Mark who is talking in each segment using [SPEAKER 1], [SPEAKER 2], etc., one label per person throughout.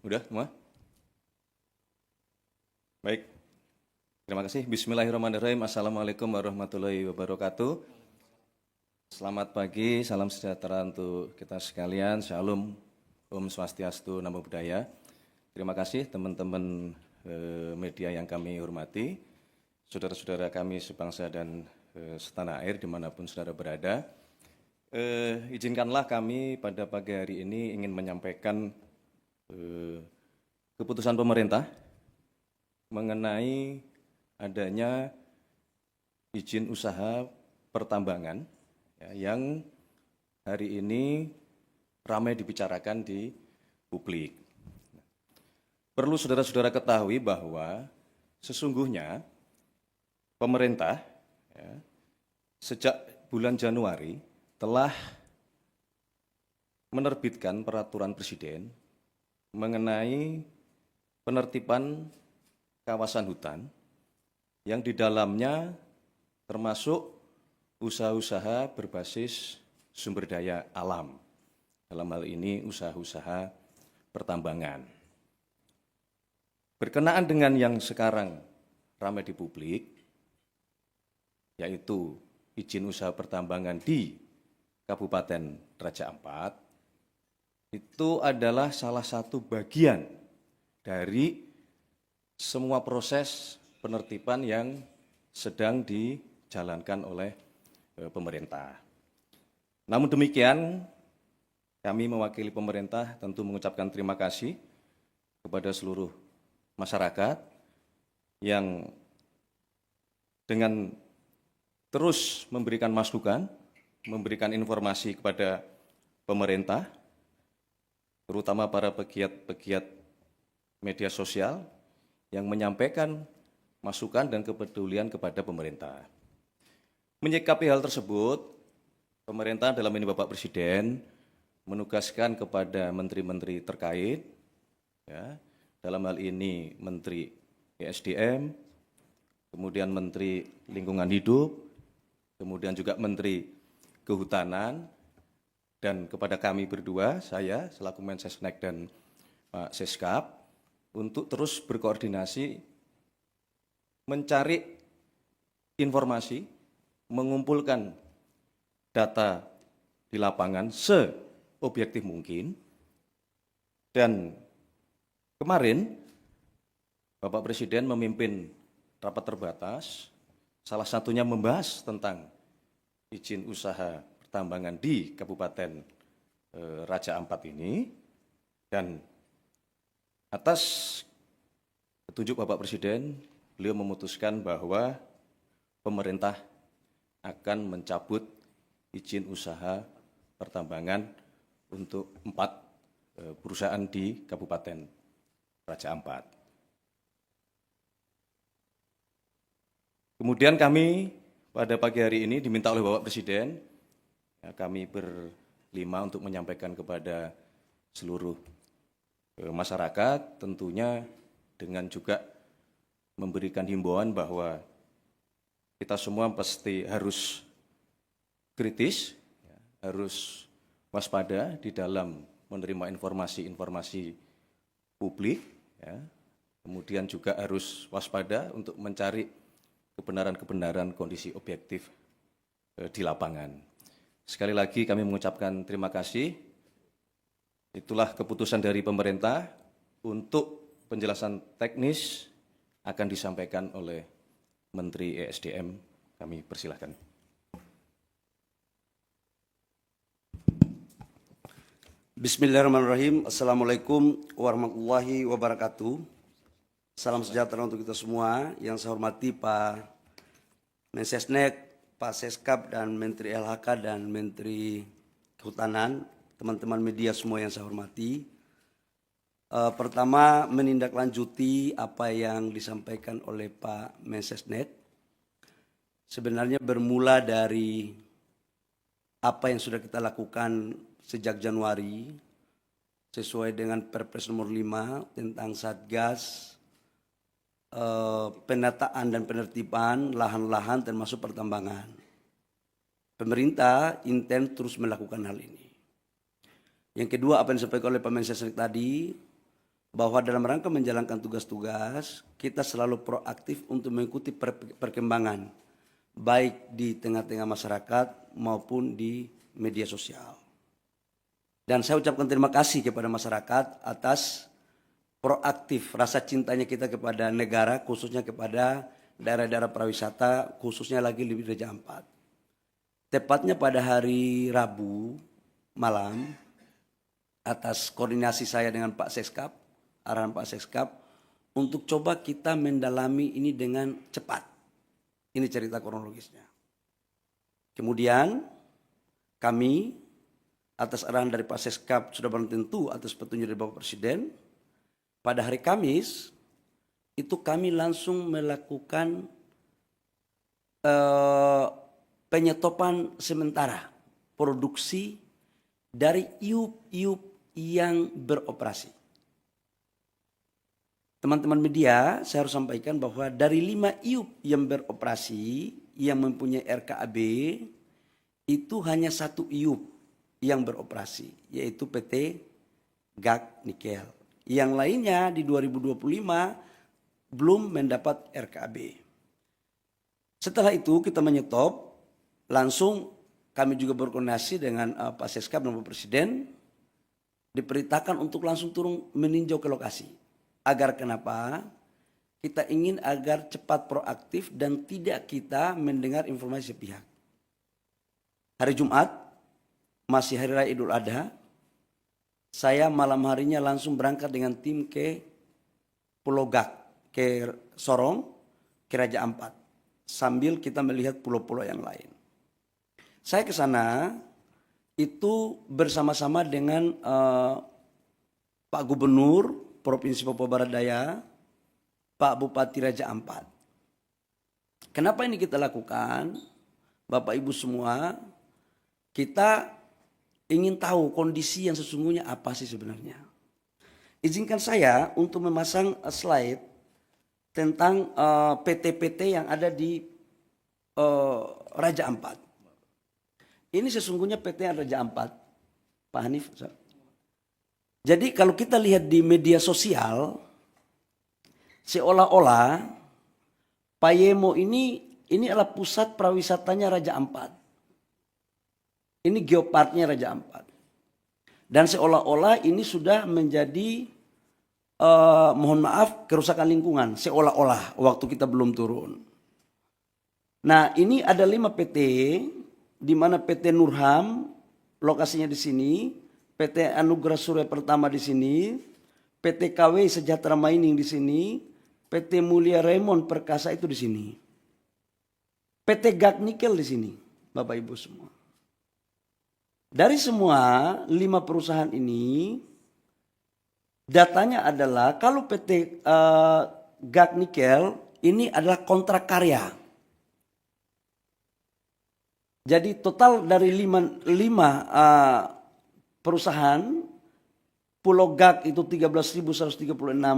[SPEAKER 1] Udah semua? Baik. Terima kasih. Bismillahirrahmanirrahim. Assalamualaikum warahmatullahi wabarakatuh. Selamat pagi, salam sejahtera untuk kita sekalian. Shalom, Om Swastiastu, Namo Buddhaya. Terima kasih teman-teman media yang kami hormati, saudara-saudara kami sebangsa dan setanah air dimanapun saudara berada. Izinkanlah kami pada pagi hari ini ingin menyampaikan keputusan pemerintah mengenai adanya izin usaha pertambangan ya, yang hari ini ramai dibicarakan di publik. Perlu saudara-saudara ketahui bahwa sesungguhnya pemerintah ya, sejak bulan Januari telah menerbitkan peraturan presiden mengenai penertiban kawasan hutan yang di dalamnya termasuk usaha-usaha berbasis sumber daya alam. Dalam hal ini usaha-usaha pertambangan. Berkenaan dengan yang sekarang ramai di publik, yaitu izin usaha pertambangan di Kabupaten Raja Ampat, itu adalah salah satu bagian dari semua proses penertiban yang sedang dijalankan oleh pemerintah. Namun demikian, kami mewakili pemerintah tentu mengucapkan terima kasih kepada seluruh masyarakat yang dengan terus memberikan masukan, memberikan informasi kepada pemerintah, terutama para pegiat-pegiat media sosial yang menyampaikan masukan dan kepedulian kepada pemerintah. Menyikapi hal tersebut, pemerintah dalam ini Bapak Presiden menugaskan kepada menteri-menteri terkait, ya, dalam hal ini Menteri ESDM, kemudian Menteri Lingkungan Hidup, kemudian juga Menteri Kehutanan, dan kepada kami berdua, saya selaku Mensesnek dan Pak Seskap, untuk terus berkoordinasi, mencari informasi, mengumpulkan data di lapangan seobjektif mungkin, dan kemarin Bapak Presiden memimpin rapat terbatas, salah satunya membahas tentang izin usaha pertambangan di Kabupaten Raja Ampat ini, dan atas petunjuk Bapak Presiden, beliau memutuskan bahwa pemerintah akan mencabut izin usaha pertambangan untuk 4 perusahaan di Kabupaten Raja Ampat. Kemudian kami pada pagi hari ini diminta oleh Bapak Presiden, ya, kami berlima untuk menyampaikan kepada seluruh masyarakat, tentunya dengan juga memberikan himbauan bahwa kita semua pasti harus kritis, ya, harus waspada di dalam menerima informasi-informasi publik, ya. Kemudian juga harus waspada untuk mencari kebenaran-kebenaran kondisi objektif di lapangan. Sekali lagi kami mengucapkan terima kasih. Itulah keputusan dari pemerintah. Untuk penjelasan teknis akan disampaikan oleh Menteri ESDM. Kami persilahkan.
[SPEAKER 2] Bismillahirrahmanirrahim. Assalamualaikum warahmatullahi wabarakatuh. Salam sejahtera untuk kita semua. Yang saya hormati Pak Mensesnek, Pak Seskap, dan Menteri LHK dan Menteri Kehutanan, teman-teman media semua yang saya hormati. Pertama, menindaklanjuti apa yang disampaikan oleh Pak Mensesnek. Sebenarnya bermula dari apa yang sudah kita lakukan sejak Januari, sesuai dengan Perpres nomor 5 tentang Satgas penataan dan penertiban lahan-lahan termasuk pertambangan. pemerintah intens terus melakukan hal ini. Yang kedua, apa yang disampaikan oleh Pak Mensesnek tadi, bahwa dalam rangka menjalankan tugas-tugas, kita selalu proaktif untuk mengikuti perkembangan, baik di tengah-tengah masyarakat maupun di media sosial. Dan saya ucapkan terima kasih kepada masyarakat atas proaktif rasa cintanya kita kepada negara, khususnya kepada daerah-daerah pariwisata, khususnya lagi di Raja Ampat. Tepatnya pada hari Rabu malam, atas koordinasi saya dengan Pak Seskap, arahan Pak Seskap, untuk coba kita mendalami ini dengan cepat. Ini cerita kronologisnya. Kemudian kami atas arahan dari Pak Seskap sudah barang tentu atas petunjuk dari Bapak Presiden, pada hari Kamis itu kami langsung melakukan penyetopan sementara produksi dari iup-iup yang beroperasi. Teman-teman media, saya harus sampaikan bahwa dari 5 iup yang beroperasi, yang mempunyai RKAB, itu hanya 1 iup yang beroperasi, yaitu PT GAK Nikel. Yang lainnya di 2025 belum mendapat RKAB. Setelah itu kita menyetop, langsung kami juga berkoordinasi dengan Pak Seskap dan Bapak Presiden, diperintahkan untuk langsung turun meninjau ke lokasi. Agar kenapa? Kita ingin agar cepat proaktif dan tidak kita mendengar informasi sepihak. Hari Jumat, masih Hari Raya Idul Adha, saya malam harinya langsung berangkat dengan tim ke Pulau Gak, ke Sorong, ke Raja Ampat. Sambil kita melihat pulau-pulau yang lain. Saya ke sana itu bersama-sama dengan Pak Gubernur Provinsi Papua Barat Daya, Pak Bupati Raja Ampat. Kenapa ini kita lakukan? Bapak Ibu semua, kita ingin tahu kondisi yang sesungguhnya apa sih sebenarnya. Izinkan saya untuk memasang slide tentang PT-PT yang ada di Raja Ampat. Ini sesungguhnya PT yang Raja Ampat, Pak Hanif. Jadi kalau kita lihat di media sosial, seolah-olah Payemo ini adalah pusat pariwisatanya Raja Ampat. Ini geoparknya Raja Ampat. Dan seolah-olah ini sudah menjadi, mohon maaf, kerusakan lingkungan. Seolah-olah waktu kita belum turun. Nah ini ada 5 PT, di mana PT Nurham, lokasinya di sini, PT Anugerah Surya Pertama di sini, PT KW Sejahtera Mining di sini, PT Mulia Raymond Perkasa itu di sini. PT GAK Nikel di sini, Bapak Ibu semua. Dari semua 5 perusahaan ini, datanya adalah kalau PT GAK Nikel ini adalah kontrak karya. Jadi total dari 5 perusahaan, Pulau GAK itu 13.136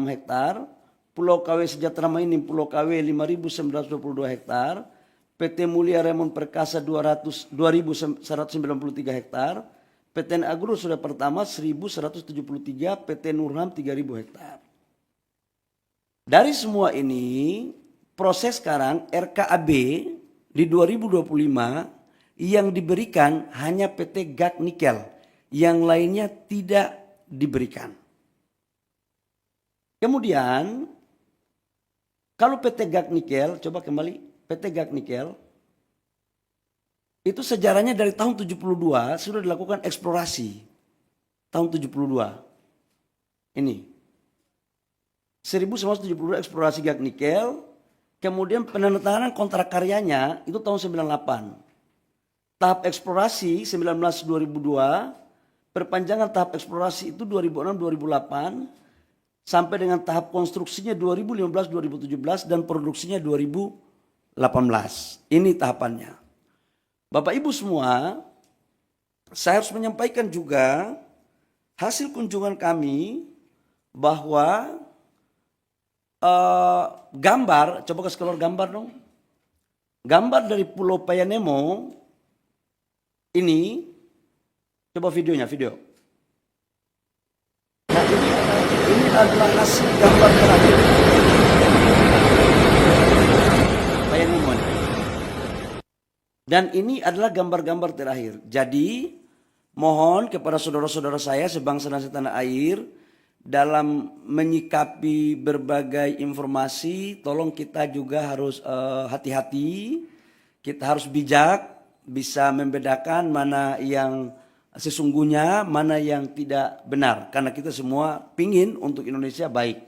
[SPEAKER 2] hektar, Pulau KW Sejahtera Mining, Pulau KW 5.922 hektar, PT Mulia Raymond Perkasa 2.193 hektar, PT Agro Surya Pertama 1.173, PT Nurham 3.000 hektar. Dari semua ini, proses sekarang RKAB di 2025 yang diberikan hanya PT GAK Nikel, yang lainnya tidak diberikan. Kemudian, kalau PT GAK Nikel, coba kembali, PT GAK Nikel, itu sejarahnya dari tahun 72 sudah dilakukan eksplorasi. Tahun 72. Ini. 1972 eksplorasi GAK Nikel, kemudian penandatanganan kontrak karyanya itu tahun 98. Tahap eksplorasi 2002, perpanjangan tahap eksplorasi itu 2006-2008, sampai dengan tahap konstruksinya 2015-2017 dan produksinya 2018. Ini tahapannya. Bapak Ibu semua, saya harus menyampaikan juga hasil kunjungan kami bahwa gambar, coba kasih keluar gambar dong. Gambar dari Pulau Payanemo ini, coba videonya, video. Nah ini adalah hasil gambar terakhir. Bayangin mohon. Dan ini adalah gambar-gambar terakhir. Jadi mohon kepada saudara-saudara saya sebangsa dan setanah air, dalam menyikapi berbagai informasi, tolong kita juga harus hati-hati, kita harus bijak, bisa membedakan mana yang sesungguhnya, mana yang tidak benar. Karena kita semua pingin untuk Indonesia baik.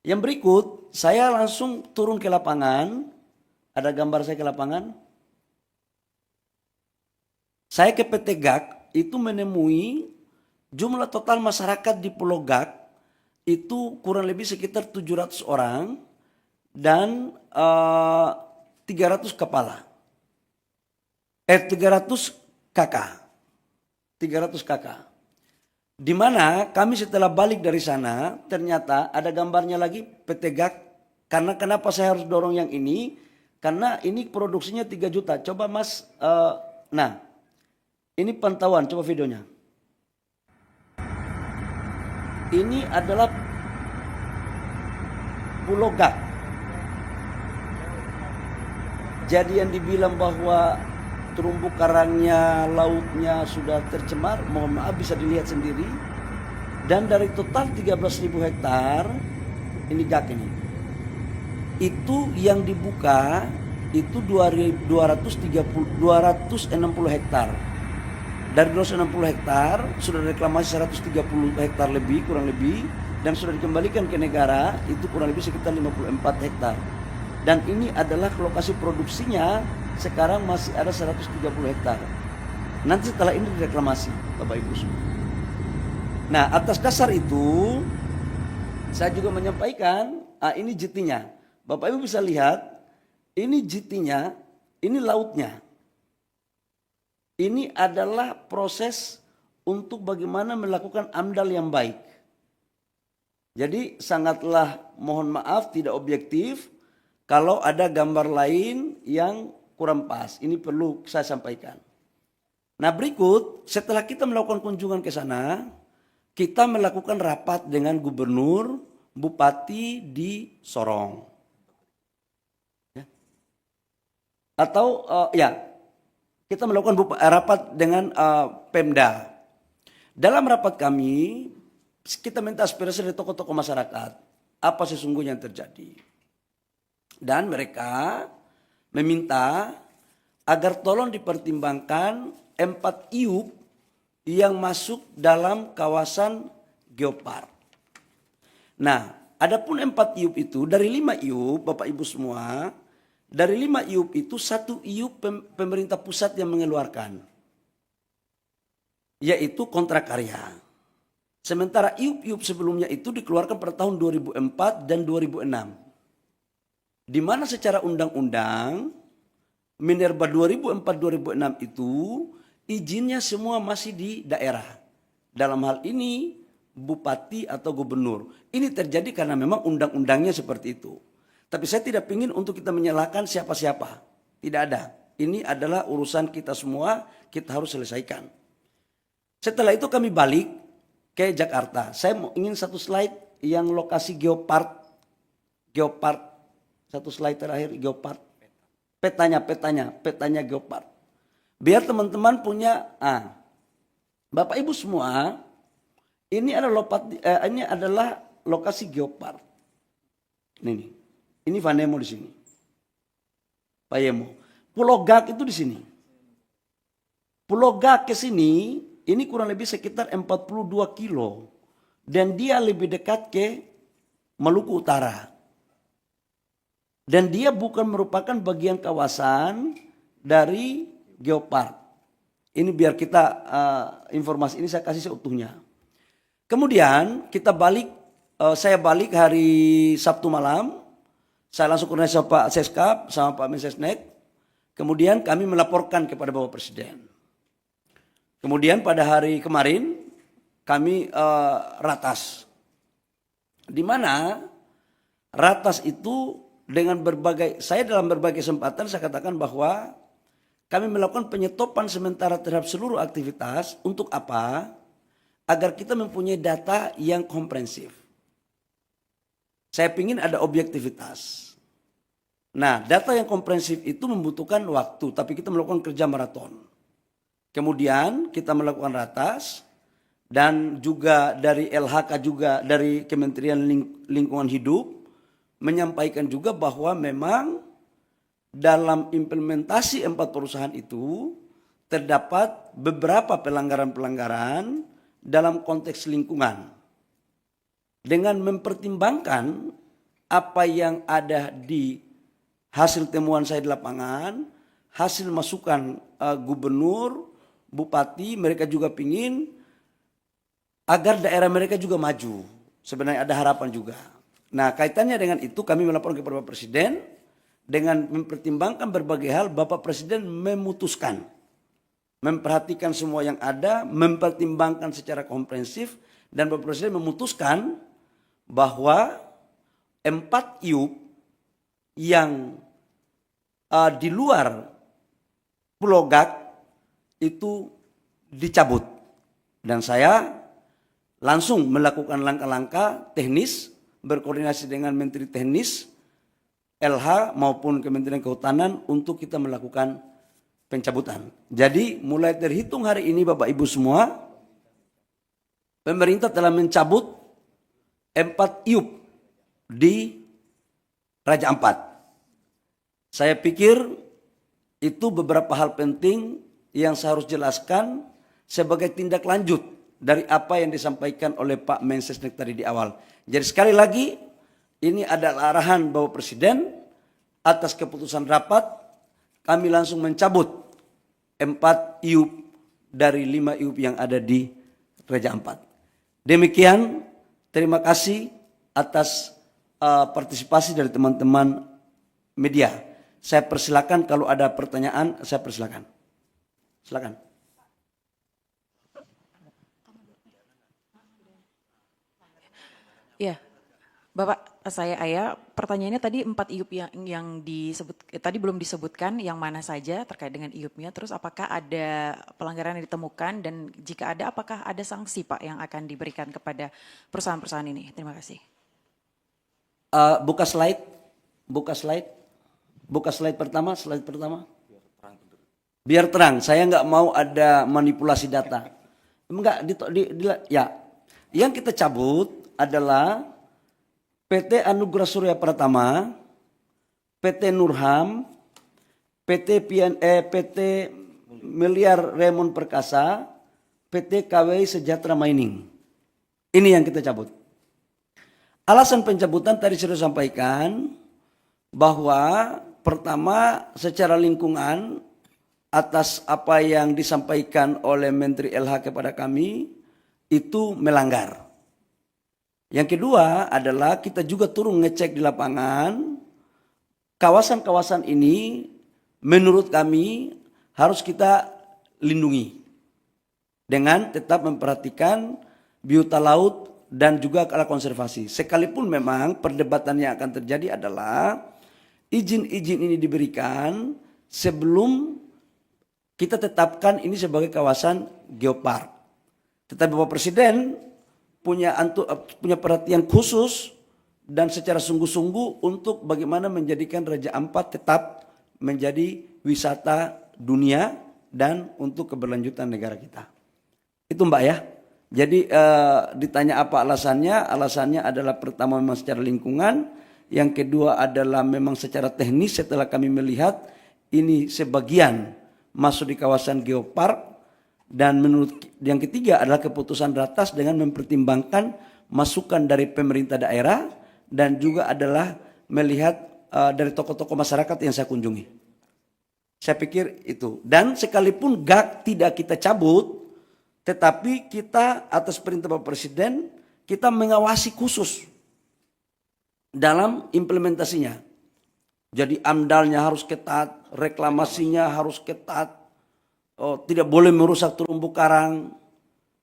[SPEAKER 2] Yang berikut, saya langsung turun ke lapangan. Ada gambar saya ke lapangan. Saya ke PT GAK, itu menemui jumlah total masyarakat di Pulau GAK itu kurang lebih sekitar 700 orang dan 300 kepala. 300 kakak. 300 kakak. Di mana kami setelah balik dari sana ternyata ada gambarnya lagi PT GAK. Karena kenapa saya harus dorong yang ini? Karena ini produksinya 3 juta. Coba Mas, nah ini pantauan, coba videonya. Ini adalah Pulau GAK. Jadi yang dibilang bahwa terumbu karangnya, lautnya sudah tercemar, mohon maaf bisa dilihat sendiri. Dan dari total 13.000 hektar, ini GAK ini. Itu yang dibuka itu 260 hektar. Dari 260 hektar sudah reklamasi 130 hektar lebih, kurang lebih, dan sudah dikembalikan ke negara itu kurang lebih sekitar 54 hektar. Dan ini adalah lokasi produksinya sekarang masih ada 130 hektar. Nanti setelah ini direklamasi, Bapak Ibu semua. Nah, atas dasar itu saya juga menyampaikan, ini JT-nya. Bapak Ibu bisa lihat, ini JT-nya, ini lautnya. Ini adalah proses untuk bagaimana melakukan AMDAL yang baik. Jadi sangatlah mohon maaf tidak objektif kalau ada gambar lain yang kurang pas. Ini perlu saya sampaikan. Nah berikut, setelah kita melakukan kunjungan ke sana, kita melakukan rapat dengan gubernur, bupati di Sorong. Ya. Atau kita melakukan rapat dengan Pemda. Dalam rapat kami, kita minta aspirasi dari tokoh-tokoh masyarakat. Apa sesungguhnya yang terjadi. Dan mereka meminta agar tolong dipertimbangkan 4 IUP yang masuk dalam kawasan Geopark. Nah, adapun 4 IUP itu, dari 5 IUP, Bapak Ibu semua, dari 5 IUP itu 1 IUP pemerintah pusat yang mengeluarkan, yaitu kontrak karya. Sementara IUP-IUP sebelumnya itu dikeluarkan pada tahun 2004 dan 2006. Di mana secara undang-undang Minerba 2004-2006 itu izinnya semua masih di daerah. Dalam hal ini bupati atau gubernur. Ini terjadi karena memang undang-undangnya seperti itu. Tapi saya tidak ingin untuk kita menyalahkan siapa-siapa. Tidak ada. Ini adalah urusan kita semua, kita harus selesaikan. Setelah itu kami balik ke Jakarta. Saya ingin satu slide yang lokasi Geopark. Geopark. Satu slide terakhir Geopark. Petanya Geopark. Biar teman-teman punya, Bapak Ibu semua, ini adalah lokasi Geopark. Ini Vanemo di sini. Payemo. Pulau GAK itu di sini. Pulau GAK ke sini, ini kurang lebih sekitar 42 kilo. Dan dia lebih dekat ke Maluku Utara. Dan dia bukan merupakan bagian kawasan dari Geopark. Ini biar kita informasi ini saya kasih seutuhnya. Kemudian kita balik, saya balik hari Sabtu malam. Saya langsung koordinasi sama Pak Seskap sama Pak Mensesnek. Kemudian kami melaporkan kepada Bapak Presiden. Kemudian pada hari kemarin kami ratas. Di mana ratas itu dengan berbagai, saya dalam berbagai kesempatan saya katakan bahwa kami melakukan penyetopan sementara terhadap seluruh aktivitas. Untuk apa? Agar kita mempunyai data yang komprehensif. Saya ingin ada objektivitas. Nah, data yang komprehensif itu membutuhkan waktu, tapi kita melakukan kerja maraton. Kemudian kita melakukan ratas, dan juga dari LHK juga dari Kementerian Lingkungan Hidup menyampaikan juga bahwa memang dalam implementasi 4 perusahaan itu terdapat beberapa pelanggaran-pelanggaran dalam konteks lingkungan. Dengan mempertimbangkan apa yang ada di hasil temuan saya di lapangan, hasil masukan gubernur, bupati, mereka juga ingin agar daerah mereka juga maju. Sebenarnya ada harapan juga. Nah, kaitannya dengan itu kami melapor kepada Bapak Presiden, dengan mempertimbangkan berbagai hal, Bapak Presiden memutuskan, memperhatikan semua yang ada, mempertimbangkan secara komprehensif, dan Bapak Presiden memutuskan bahwa 4 IUP yang di luar Pulau Gak itu dicabut. Dan saya langsung melakukan langkah-langkah teknis, berkoordinasi dengan Menteri Teknis, LH maupun Kementerian Kehutanan untuk kita melakukan pencabutan. Jadi mulai terhitung hari ini Bapak Ibu semua, pemerintah telah mencabut 4 IUP di Raja Ampat. Saya pikir itu beberapa hal penting yang saya harus jelaskan sebagai tindak lanjut dari apa yang disampaikan oleh Pak Mensesnek tadi di awal. Jadi sekali lagi, ini adalah arahan Bapak Presiden atas keputusan rapat, kami langsung mencabut 4 IUP dari 5 IUP yang ada di Raja Ampat. Demikian, terima kasih atas partisipasi dari teman-teman media. Saya persilakan kalau ada pertanyaan, saya persilakan. Silakan.
[SPEAKER 3] Ya, Bapak, saya Aya. Pertanyaannya tadi 4 IUP yang disebut tadi belum disebutkan yang mana saja terkait dengan IUP-nya. Terus apakah ada pelanggaran yang ditemukan dan jika ada apakah ada sanksi Pak yang akan diberikan kepada perusahaan-perusahaan ini? Terima kasih.
[SPEAKER 2] Buka slide pertama, Biar terang, saya nggak mau ada manipulasi data. Enggak, ya. Yang kita cabut adalah PT Anugerah Surya Pratama, PT Nurham, PT Miliar Raymond Perkasa, PT KWI Sejahtera Mining. Ini yang kita cabut. Alasan pencabutan tadi sudah sampaikan bahwa pertama secara lingkungan atas apa yang disampaikan oleh Menteri LH kepada kami itu melanggar. Yang kedua adalah kita juga turun ngecek di lapangan, kawasan-kawasan ini menurut kami harus kita lindungi dengan tetap memperhatikan biota laut dan juga ala konservasi. Sekalipun memang perdebatan yang akan terjadi adalah izin-izin ini diberikan sebelum kita tetapkan ini sebagai kawasan geopark. Tetapi Bapak Presiden punya perhatian khusus dan secara sungguh-sungguh untuk bagaimana menjadikan Raja Ampat tetap menjadi wisata dunia dan untuk keberlanjutan negara kita. Itu Mbak ya. Jadi ditanya apa alasannya? Alasannya adalah pertama memang secara lingkungan, yang kedua adalah memang secara teknis setelah kami melihat ini sebagian masuk di kawasan geopark, dan menurut yang ketiga adalah keputusan ratas dengan mempertimbangkan masukan dari pemerintah daerah dan juga adalah melihat dari tokoh-tokoh masyarakat yang saya kunjungi. Saya pikir itu. Dan sekalipun GAK tidak kita cabut, tetapi kita atas perintah Bapak Presiden, kita mengawasi khusus dalam implementasinya. Jadi amdalnya harus ketat, reklamasinya harus ketat, tidak boleh merusak terumbu karang.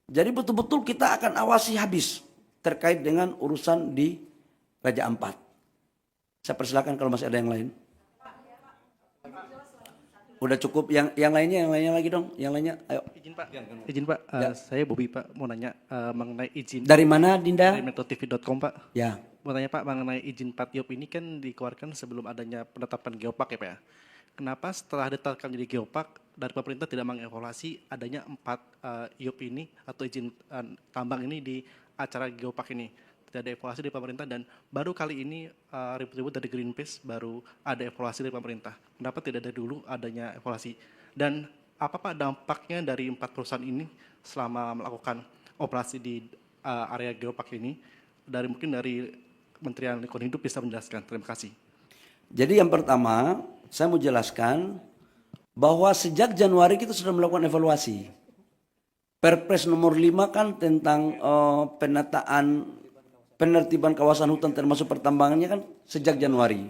[SPEAKER 2] Jadi betul-betul kita akan awasi habis terkait dengan urusan di Raja Ampat. Saya persilakan kalau masih ada yang lain. Udah cukup. Yang lainnya lagi dong. Yang lainnya, ayo.
[SPEAKER 4] Izin Pak, saya Bobi Pak, mau nanya mengenai izin
[SPEAKER 2] Dari mana, Dinda?
[SPEAKER 4] dari metrotv.com Pak.
[SPEAKER 2] Ya.
[SPEAKER 4] Mau tanya Pak, mengenai izin Patiop ini kan dikeluarkan sebelum adanya penetapan geopark ya Pak ya. Kenapa setelah ditetapkan jadi geopark, dari pemerintah tidak mengevaluasi adanya 4 IUP ini atau izin tambang ini di acara geopark ini? Tidak ada evaluasi dari pemerintah dan baru kali ini ribut-ribut dari Greenpeace baru ada evaluasi dari pemerintah. Kenapa tidak ada dulu adanya evaluasi? Dan apa Pak dampaknya dari 4 perusahaan ini selama melakukan operasi di area geopark ini? Mungkin dari Kementerian Lingkungan Hidup bisa menjelaskan. Terima kasih.
[SPEAKER 2] Jadi yang pertama, saya mau jelaskan bahwa sejak Januari kita sudah melakukan evaluasi. Perpres nomor 5 kan tentang penertiban kawasan hutan termasuk pertambangannya kan sejak Januari.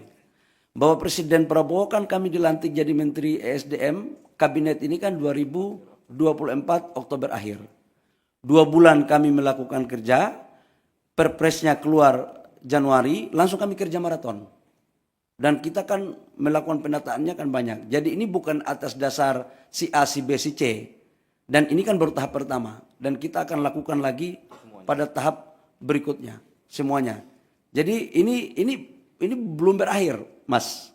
[SPEAKER 2] Bahwa Presiden Prabowo kan kami dilantik jadi Menteri ESDM, kabinet ini kan 2024 Oktober akhir. 2 bulan kami melakukan kerja, perpresnya keluar Januari, langsung kami kerja maraton. Dan kita kan melakukan penataannya kan banyak. Jadi ini bukan atas dasar si A, si B, si C. Dan ini kan baru tahap pertama. Dan kita akan lakukan lagi pada tahap berikutnya. Semuanya. Jadi ini belum berakhir, Mas.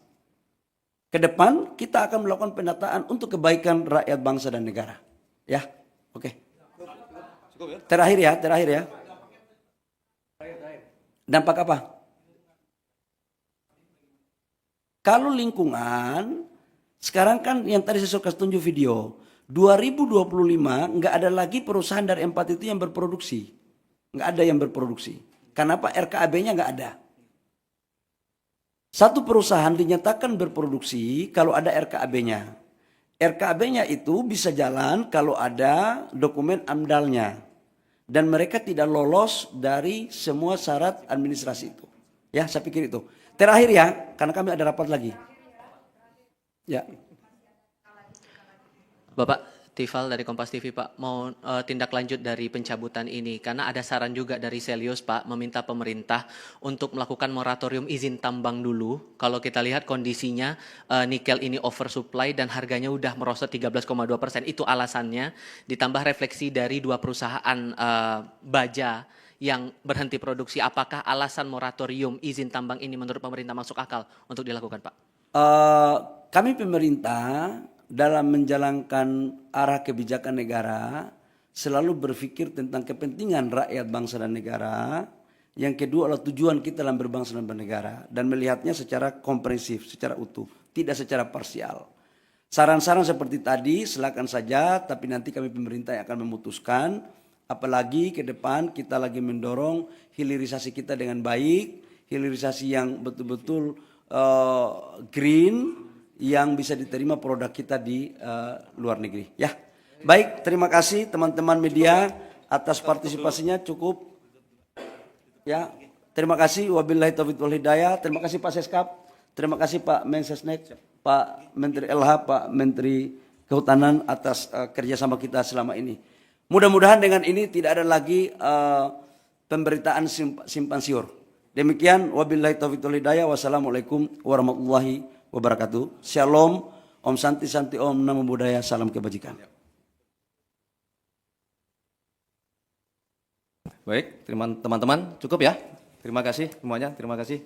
[SPEAKER 2] Ke depan kita akan melakukan penataan untuk kebaikan rakyat bangsa dan negara. Ya, oke. Terakhir ya. Dampak apa? Kalau lingkungan, sekarang kan yang tadi saya suka tunjuk video, 2025 nggak ada lagi perusahaan dari 4 itu yang berproduksi. Nggak ada yang berproduksi. Kenapa? RKAB-nya nggak ada. Satu perusahaan dinyatakan berproduksi kalau ada RKAB-nya. RKAB-nya itu bisa jalan kalau ada dokumen AMDAL-nya. Dan mereka tidak lolos dari semua syarat administrasi itu. Ya, saya pikir itu. Terakhir ya, karena kami ada rapat lagi. Ya.
[SPEAKER 5] Bapak Tifal dari Kompas TV Pak, mau tindak lanjut dari pencabutan ini karena ada saran juga dari Selius Pak meminta pemerintah untuk melakukan moratorium izin tambang dulu. Kalau kita lihat kondisinya nikel ini oversupply dan harganya udah merosot 13,2%, itu alasannya. Ditambah refleksi dari 2 perusahaan baja yang berhenti produksi. Apakah alasan moratorium izin tambang ini menurut pemerintah masuk akal untuk dilakukan Pak?
[SPEAKER 2] Kami pemerintah dalam menjalankan arah kebijakan negara selalu berpikir tentang kepentingan rakyat bangsa dan negara. Yang kedua adalah tujuan kita dalam berbangsa dan bernegara dan melihatnya secara komprehensif, secara utuh, tidak secara parsial. Saran-saran seperti tadi silakan saja, tapi nanti kami pemerintah yang akan memutuskan. Apalagi ke depan kita lagi mendorong hilirisasi kita dengan baik, hilirisasi yang betul-betul green, yang bisa diterima produk kita di luar negeri. Ya, baik. Terima kasih teman-teman media atas partisipasinya. Cukup. Ya, terima kasih. Wabillahi taufiq wal hidayah. Terima kasih Pak Seskap. Terima kasih Pak Mensesnek, Pak Menteri LH, Pak Menteri Kehutanan atas kerjasama kita selama ini. Mudah-mudahan dengan ini tidak ada lagi pemberitaan simpang siur. Demikian. Wabillahi taufiq wal hidayah. Wassalamualaikum warahmatullahi wabarakatuh. Shalom, Om Santi Santi Om, Namo Buddhaya, salam kebajikan.
[SPEAKER 1] Baik, teman-teman cukup ya. Terima kasih semuanya, terima kasih.